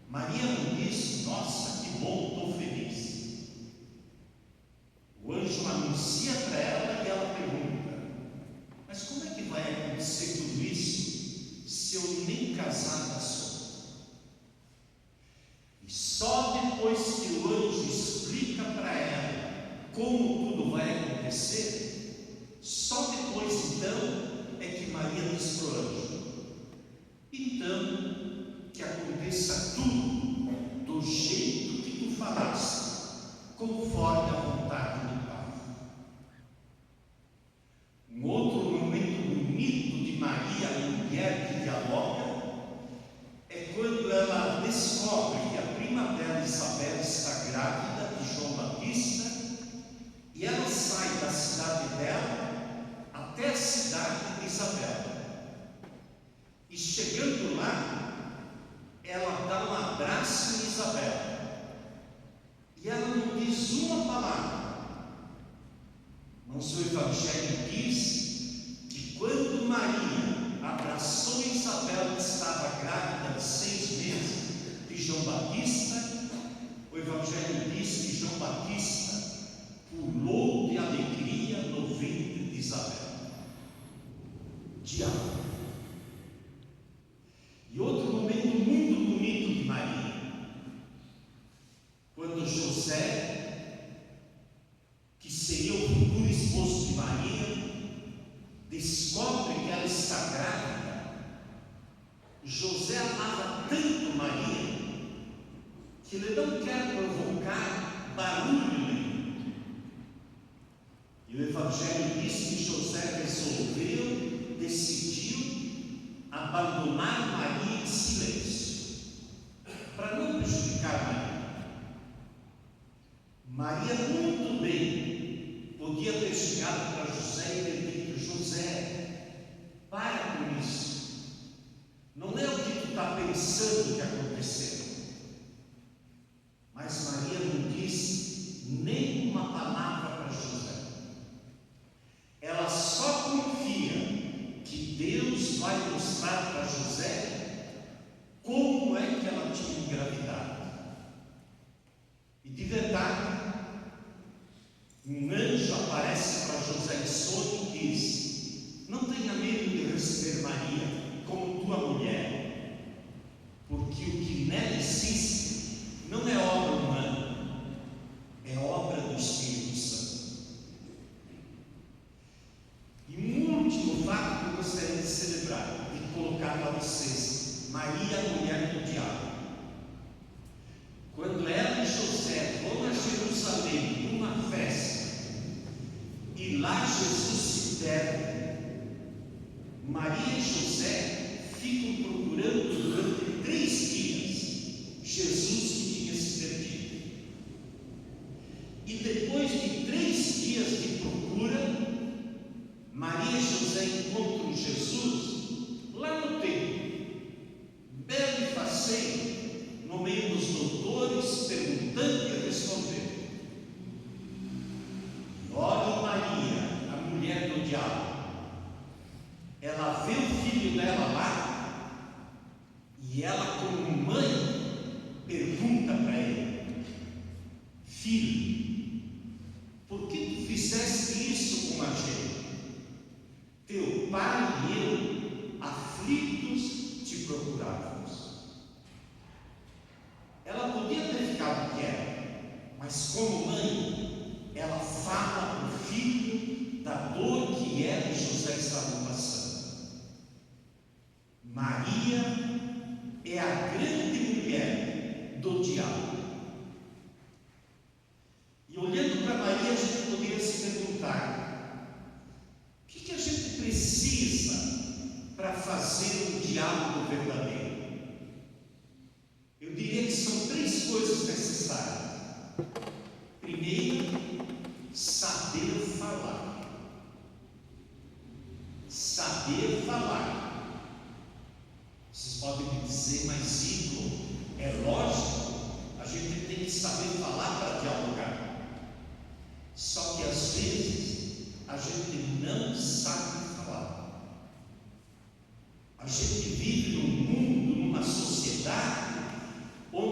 Maria não disse: nossa, que bom, estou feliz. O anjo anuncia para ela e ela pergunta: mas como é que vai acontecer tudo isso se eu nem casada sou? E só depois que o anjo explica para ela como tudo vai acontecer, só depois então é que Maria diz para o anjo: então, que aconteça tudo do jeito que tu falaste, conforme a vontade do Pai. Um outro momento bonito de Maria, a mulher que dialoga, é quando ela descobre que a prima dela, Isabel, está grávida de João Batista, e ela sai da cidade dela até a cidade de Isabel. E chegando lá, ela dá um abraço em Isabel, e ela não diz uma palavra. Mas o Evangelho diz que quando Maria abraçou Isabel, que estava grávida de 6 meses de João Batista, o Evangelho diz que João Batista pulou de alegria no ventre de Isabel. Diálogo. E outro momento muito bonito de Maria, quando José, que seria o futuro esposo de Maria, descobre que ela está grávida. José amava tanto Maria que ele não quer provocar barulho nenhum. E o Evangelho diz que José decidiu abandonar Maria em silêncio, para não prejudicar Maria. Maria muito bem podia ter chegado para José e ter dito: José, para com isso, não é o que tu está pensando que aconteceu. Mas Maria não disse nem uma palavra para José. Ela só confia que Deus vai mostrar para José como é que ela tinha engravidado. E de verdade, um anjo aparece para José em sonho e diz: não tenha medo de receber Maria como tua mulher, porque o que nela existe não é obra humana, é obra do Espírito Santo. E um último fato que eu gostaria de celebrar, de colocar para vocês: Maria, a mulher do diabo. Quando ela e José vão a Jerusalém numa festa, e lá Jesus se perde, Maria e José ficam procurando durante 3 dias Jesus que tinha se perdido. E depois de 3 dias de procura, Maria e José encontram Jesus lá no templo, belo e faceiro, no meio dos doutores, perguntando e respondendo. Olha Maria, a mulher do diabo, ela vê o filho dela lá, e ela, como mãe, pergunta para ele: filho, por que tu fizeste isso com a gente? Teu pai e eu, aflitos, te procurávamos. Ela podia ter ficado quieta, mas como mãe, ela fala para o filho da dor que ela e José estavam passando. Maria é a grande mulher do diabo. E olhando para Maria, a gente poderia se perguntar: o que a gente precisa para fazer um diálogo verdadeiro? Eu diria que são 3 coisas necessárias. Primeiro, saber falar. Saber falar. Vocês podem me dizer: mas Igor, é lógico, a gente tem que saber falar para dialogar. Só que às vezes a gente não sabe falar. A gente vive num mundo, numa sociedade onde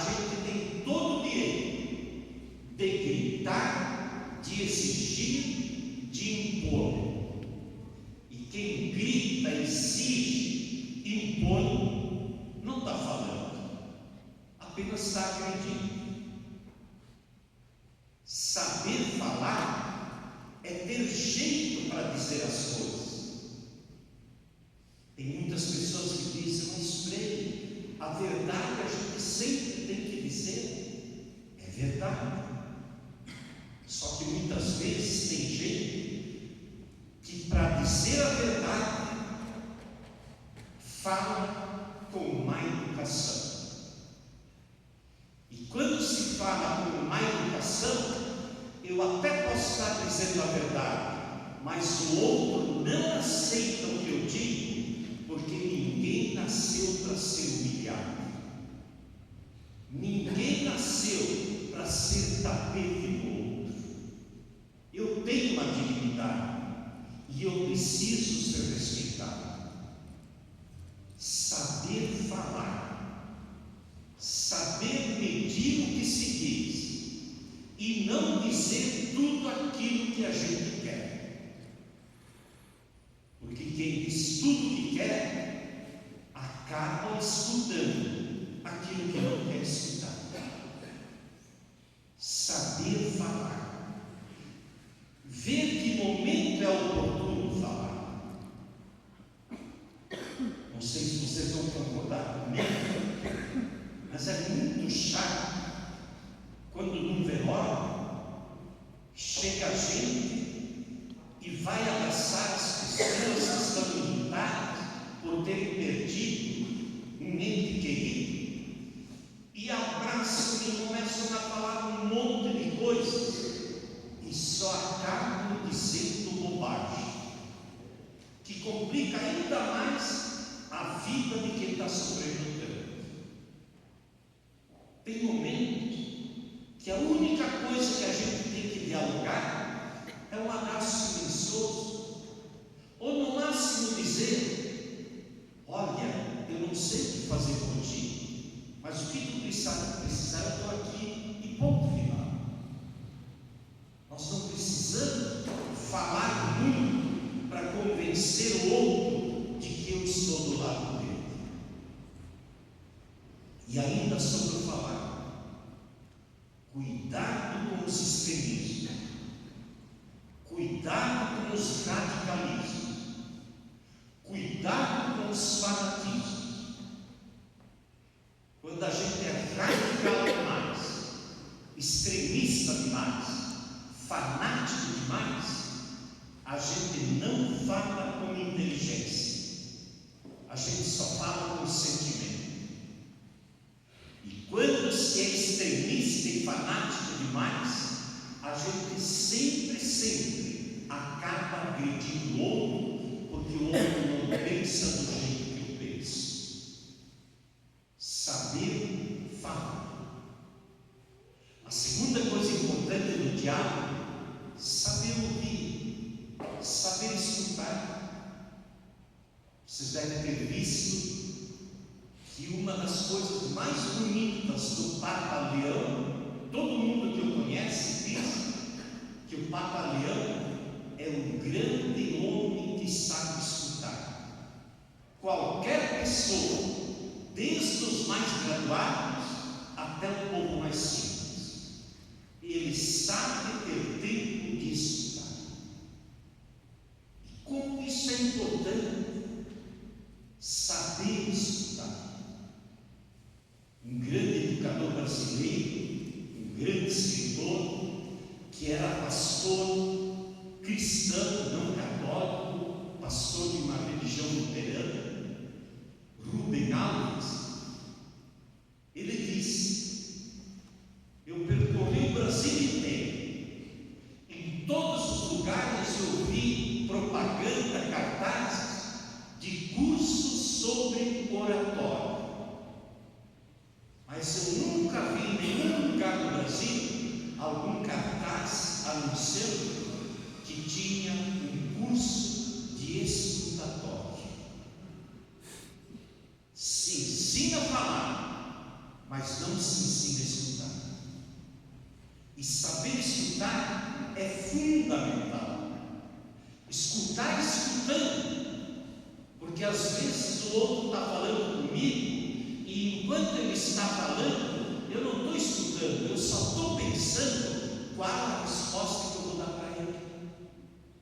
gente tem todo o direito de gritar, de exigir, de impor. E quem grita, exige, impõe, não está falando, apenas está agredindo. Saber falar é ter jeito para dizer as coisas. Tem muitas pessoas que dizem, mas Frei, a verdade a gente sempre tem que dizer. É verdade. Só que muitas vezes tem gente que, para dizer a verdade, fala com má educação. E quando se fala com má educação, eu até posso estar dizendo a verdade, mas o outro não aceita o que eu digo, porque ninguém nasceu para ser humilhado. Ninguém nasceu para ser tapete do outro. Eu tenho uma dignidade e eu preciso ser respeitado. Saber falar, saber medir o que se diz e não dizer tudo aquilo que a gente quer. Porque quem diz tudo o que quer acaba escutando aquilo que não quer escutar. Saber falar, ver que momento é oportuno falar. Não sei se vocês vão concordar comigo, mas é muito chato quando num velório chega a gente e vai abraçar as pessoas que estão enlutadas por terem perdido um ente querido, e abraçam e começam a falar um monte de coisas e só acabam dizendo bobagem, que complica ainda mais a vida de quem está sofrendo tanto. Tem momentos que a única coisa que a gente tem que dialogar é um abraço silencioso, ou no máximo dizer: olha, eu não sei o que fazer contigo, mas o que tu precisar, eu estou aqui, e ponto final. Nós não precisamos falar muito para convencer o outro de que eu estou do lado dele. E ainda sobre o falar, cuidado com os extremismos, cuidado com os radicalismos, cuidado com os fanatismos. Quando a gente é radical demais, extremista demais, fanático demais, a gente não fala com inteligência, a gente só fala com sentimento. E quando se é extremista e fanático demais, a gente sempre acaba agredindo o outro, porque o outro não pensa do jeito que eu penso. Saber falar. A segunda coisa importante no diálogo, saber ouvir, saber escutar. Vocês devem ter visto que uma das coisas mais bonitas do Papa Leão, todo mundo que o conhece diz que o Papa Leão é um grande homem que sabe escutar. Qualquer pessoa, desde os mais graduados até o povo mais simples, ele sabe ter tempo de escutar. E como isso é importante, saber escutar. Um grande educador brasileiro, um grande escritor, que era pastor cristão, não católico, pastor de uma religião luterana, Rubem Alves, ele disse: eu percorri o Brasil inteiro, em todos os lugares eu vi propaganda, cartazes de cursos sobre oratório. Mas eu nunca vi em nenhum lugar do Brasil algum cartaz anunciando que tinha um curso de escutatório. Se ensina a falar, mas não se ensina E saber escutar é fundamental. Escutar escutando, porque às vezes o outro está falando comigo e enquanto ele está falando, eu não estou escutando, eu só estou pensando qual a resposta que eu vou dar para ele.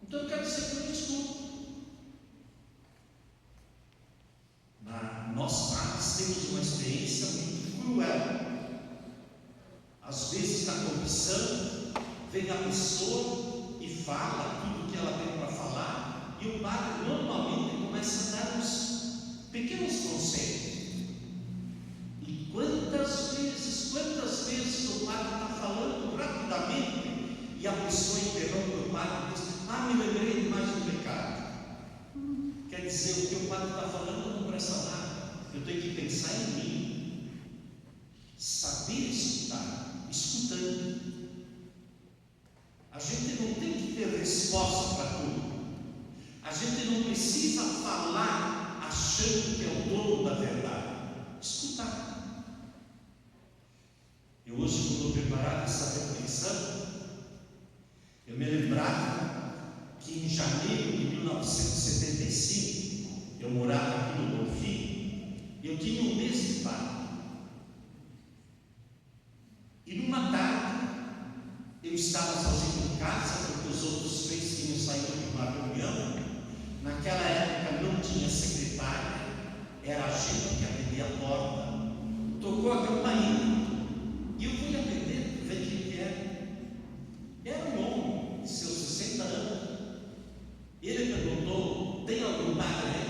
Então eu quero dizer que eu não escuto. Nós pais temos uma experiência muito cruel. Às vezes na comissão vem a pessoa e fala tudo o que ela tem para falar, e o padre normalmente começa a dar uns pequenos conselhos. E quantas vezes o padre está falando rapidamente e a pessoa interrompe o padre e diz: me lembrei de mais um pecado. Quer dizer, o que o padre está falando não presta nada, eu tenho que pensar em mim. Saber escutar, escutando. A gente não tem que ter resposta para tudo. A gente não precisa falar achando que é o dono da verdade. Escutar. Eu hoje, quando eu preparava essa reflexão, eu me lembrava que em janeiro de 1975, eu morava aqui no Bonfim, eu tinha um mês de padre. E numa tarde, eu estava sozinho em casa, porque os outros três tinham saído de uma reunião. Naquela época não tinha secretária, era a gente que atendia a porta. Tocou a campainha e eu fui atender, ver quem era. Era um homem de seus 60 anos. Ele perguntou: tem algum padre?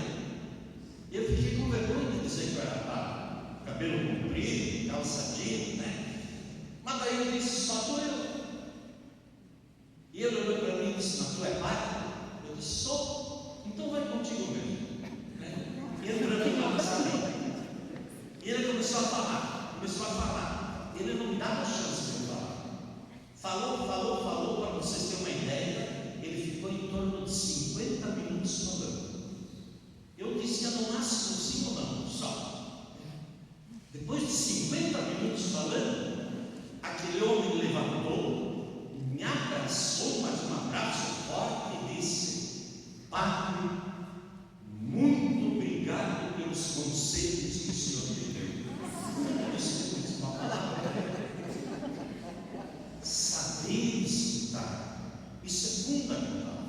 Eu fiquei com vergonha de dizer que eu era padre. Cabelo comprido, calça jeans, né? Mas daí eu disse: só estou eu. E ele olhou para mim e disse: mas tu é padre? Eu disse: sou. Então vai contigo mesmo. Ele para mim não sabia. E ele começou a falar. Ele não me dava chance de eu falar. Falou, para vocês terem uma ideia, ele ficou em torno de 50 minutos falando. Eu disse: eu não nasço sim ou não, só. Depois de 50 minutos falando, aquele homem levantou, me abraçou, mas um abraço forte, e disse: padre, muito obrigado pelos conselhos que o senhor me deu. Isso é uma palavra. Saber escutar, isso é fundamental.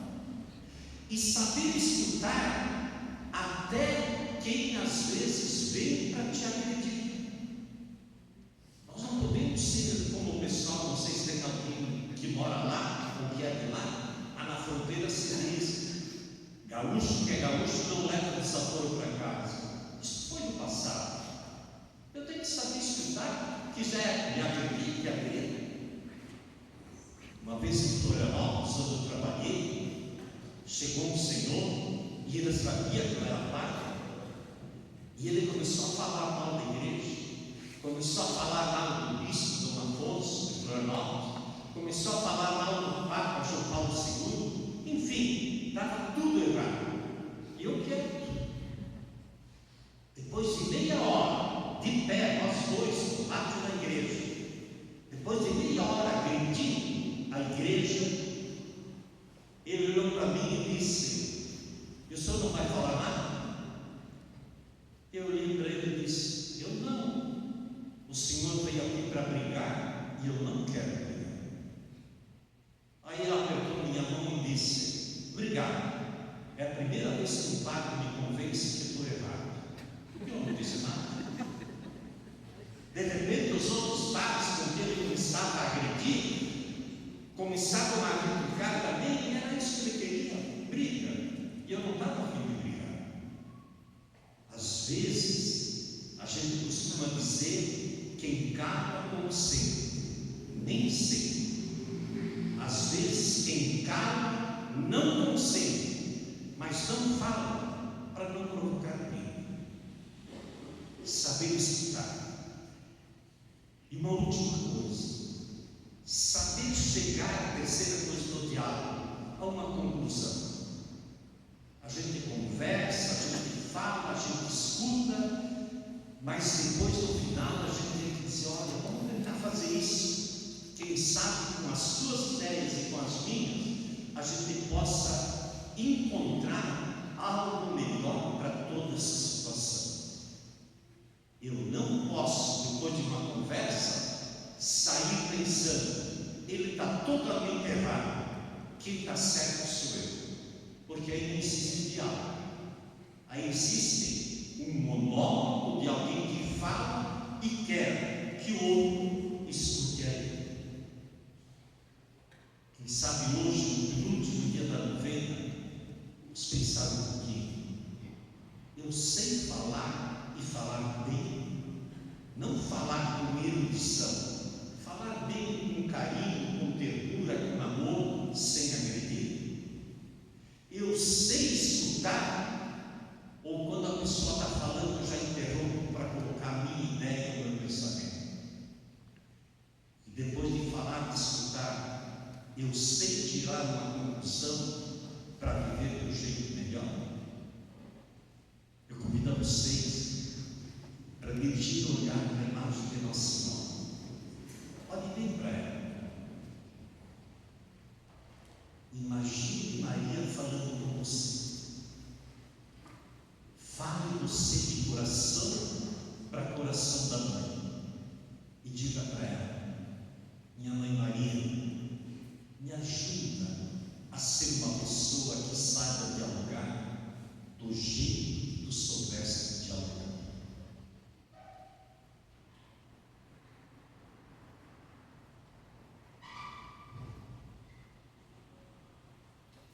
E saber escutar até quem às vezes vem para te agredir. Nós não podemos ser como o pessoal, não sei se tem alguém que mora lá, ou que é de lá, na fronteira cearense. Gaúcho que é gaúcho não leva desaforo para casa. Isso foi no passado. Eu tenho que saber escutar. Quiser me agredir, que agreda. Uma vez em Florianópolis, onde eu trabalhei, chegou um senhor e ele sabia que eu era padre. E ele começou a falar mal da igreja, começou a falar mal do bispo Dom Afonso de Florianópolis, começou a falar mal do Papa João Paulo II. Enfim, estava tudo errado. E eu quieto. Depois de meia hora, de pé, nós dois, no pátio da igreja, depois de meia hora agredindo a igreja, ele olhou para mim e disse: e o senhor não vai falar nada? Eu olhei para ele e disse: eu não. O senhor veio aqui para brigar e eu não quero brigar. Aí ele apertou minha mão e disse: obrigado. É a primeira vez que um padre me convence que estou errado. Eu não disse nada. De repente, os outros padres com quem ele começava a agredir começavam a criticar também, e era isso que ele queria: briga. E eu não estava afim de brigar. Às vezes, a gente costuma dizer: quem cala consente. Nem sempre. Às vezes, quem cala não consente, mas não fala para não provocar briga. Saber escutar. E uma última coisa: saber chegar à terceira coisa do diálogo, a uma conclusão. A gente conversa, a gente fala, a gente escuta, mas depois no final a gente tem que dizer: olha, vamos tentar fazer isso. Quem sabe com as suas ideias e com as minhas, a gente possa encontrar algo melhor para toda essa situação. Eu não posso, depois de uma conversa, sair pensando, ele está totalmente errado, quem está certo sou eu. Porque aí não existe diálogo. Aí existe um monólogo de alguém que fala e quer que o outro escute a ele. Quem sabe hoje, no último dia da novena, vamos pensar um pouquinho. Eu sei falar e falar bem, não falar com erudição, falar bem com carinho, com ternura, com amor, sem agredir. Eu sei escutar, ou quando a pessoa está falando, eu já interrompo para colocar a minha ideia no meu pensamento. E depois de falar, de escutar, eu sei tirar uma conclusão para viver de um jeito melhor. Eu convido a vocês para dirigir